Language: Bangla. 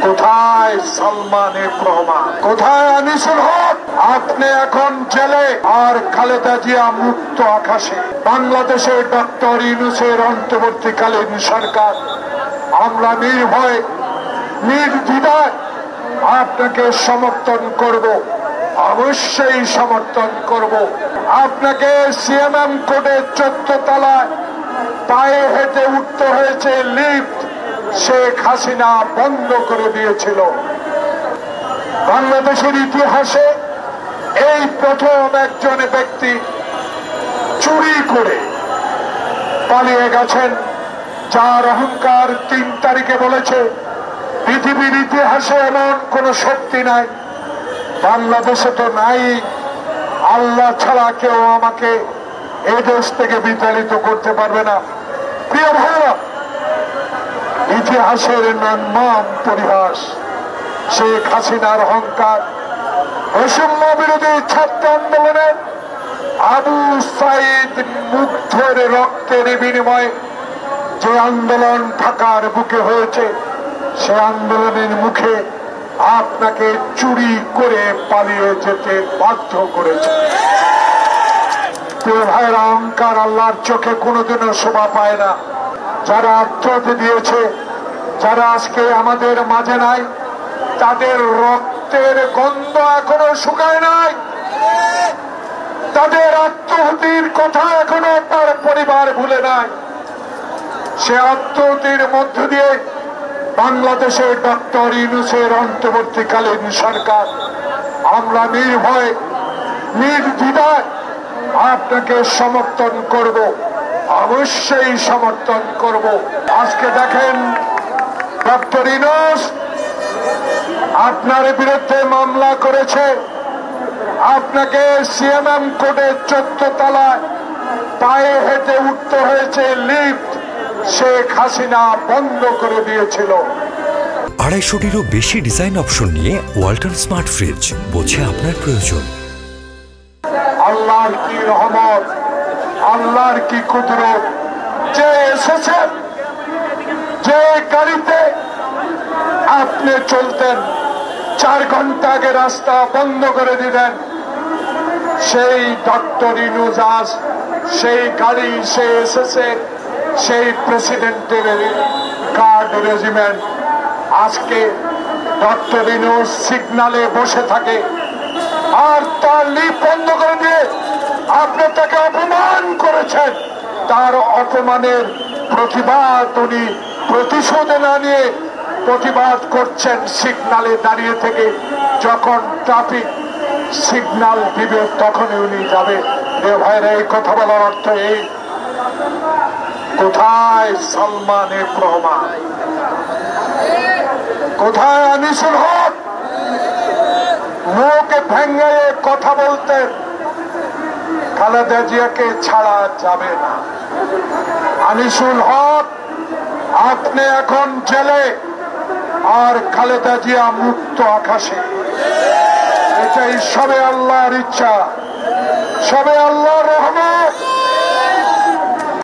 কোথায় সালমান এফ রহমান, কোথায় আনিসুল হক? আপনি এখন জেলে, আর খালেদা জিয়া মুক্ত আকাশে। বাংলাদেশে ডক্টর ইউনূসের অন্তর্বর্তীকালীন সরকার, আমরা নির্ভয় নির্দ্বিধায় আপনাকে সমর্থন করব, অবশ্যই সমর্থন করব। আপনাকে সিএমএম কোর্টের 14 তলায় পায়ে হেঁটে উঠতে হয়েছে লিফট, শেখ হাসিনা বন্ধ করে দিয়েছিল। বাংলাদেশের ইতিহাসে এই প্রথম একজন ব্যক্তি চুরি করে পালিয়ে গেছেন, যার অহংকার 3 তারিখে বলেছে পৃথিবীর ইতিহাসে এমন কোন শক্তি নাই, বাংলাদেশে তো নাই, আল্লাহ ছাড়া কেউ আমাকে এই দেশ থেকে বিতাড়িত করতে পারবে না। প্রিয় ভাইরা, ইতিহাসের নির্মম পরিহাস শেখ হাসিনার অহংকার। বৈষম্য বিরোধী ছাত্র আন্দোলনের আবু সাইদ মুগ্ধের রক্তের বিনিময়ে যে আন্দোলন ঢাকার বুকে হয়েছে, সে আন্দোলনের মুখে আপনাকে চুরি করে পালিয়ে যেতে বাধ্য করেছে। প্রিয় ভাইয়ের, অহংকার আল্লাহর চোখে কোনোদিনও শোভা পায় না। যারা আত্মহত্যা দিয়েছে, যারা আজকে আমাদের মাঝে নাই, তাদের রক্তের গন্ধ এখনো শুকায় নাই, তাদের আত্মহত্যের কথা এখনো তার পরিবার ভুলে নাই। সে আত্মহত্যের মধ্য দিয়ে বাংলাদেশে ডক্টর ইউনূসের অন্তর্বর্তীকালীন সরকার, আমরা নির্ভয় নির্দ্বিধায় আপনাকে সমর্থন করব, অবশ্যই সমর্থন করব। আজকে দেখেন, ডক্টর ইউনূস আপনার বিরুদ্ধে মামলা করেছে, আপনাকে সিএমএম কোর্টের 14 তলায় পায়ে হেঁটে উঠতে হয়েছে লিফট, শেখ হাসিনা বন্ধ করে দিয়েছিল। 250-টিরও বেশি ডিজাইন অপশন নিয়ে ওয়ালটন স্মার্ট ফ্রিজ, বোঝে আপনার প্রয়োজন। আল্লাহর কি রহমত, আল্লাহর কি কুদরত, যে এসেছে, যে গাড়িতে আপনি চলতেন 4 ঘন্টা আগে রাস্তা বন্ধ করে দিলেন, সেই ডক্টর ইউনূস আজ সেই গাড়ি, সে এসেছে, সেই প্রেসিডেন্টের গার্ড রেজিমেন্ট আজকে ডক্টর ইউনূস সিগনালে বসে থাকে, আর তার লিফট বন্ধ করে দিয়ে আপনি তাকে অপমান করেছেন। তার অপমানের প্রতিবাদ উনি প্রতিশোধ না নিয়ে প্রতিবাদ করছেন সিগনালে দাঁড়িয়ে থেকে। যখন ট্রাফিক সিগনাল দিবে তখনই উনি যাবে। এ ভাইরা, এই কথা বলার অর্থ এই, কোথায় সালমান এফ রহমান, কোথায় আনিসুল হক? মুখ ভেঙে কথা বলতেন, খালেদা জিয়াকে ছাড়া যাবে না। আনিসুল হক, আপনি এখন জেলে, আর খালেদা জিয়া মুক্ত আকাশে। এটাই সবে আল্লাহর ইচ্ছা, সবে আল্লাহর রহমত।